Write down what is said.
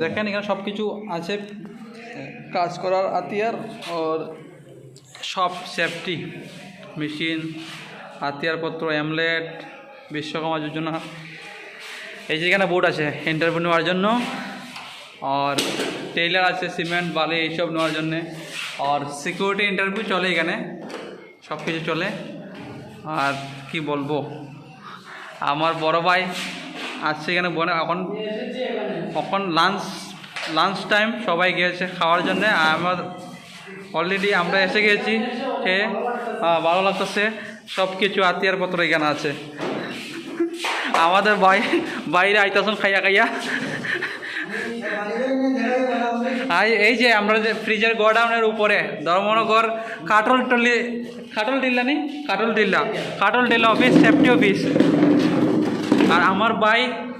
দেখেন এখানে সব কিছু আছে, কাজ করার হাতিয়ার আর সব সেফটি মেশিন, হাতিয়ারপত্র, অ্যামলেট, বিশ্বকর্মা যোজনা। এই যে এখানে বোর্ড আছে ইন্টারভিউ নেওয়ার জন্য, আর টেইলার আছে সিমেন্ট বালি এইসব নেওয়ার জন্যে, আর সিকিউরিটি ইন্টারভিউ চলে এখানে, সব কিছু চলে। আর কি বলবো, আমার বড় ভাই আসছে এখানে এখন লাঞ্চ টাইম, সবাই গিয়েছে খাওয়ার জন্যে। আমার অলরেডি আমরা এসে গেছি, খেয়ে ভালো লাগতেছে। সব কিছু হাতিয়ারপত্র এখানে আছে। আমাদের বাইরে আইতাছেন খাইয়া এই যে আমরা যে ফ্রিজের গোডাউনের উপরে ধর্মনগর কাটল টিল্লা অফিস, সেফটি অফিস। আর আমার ভাই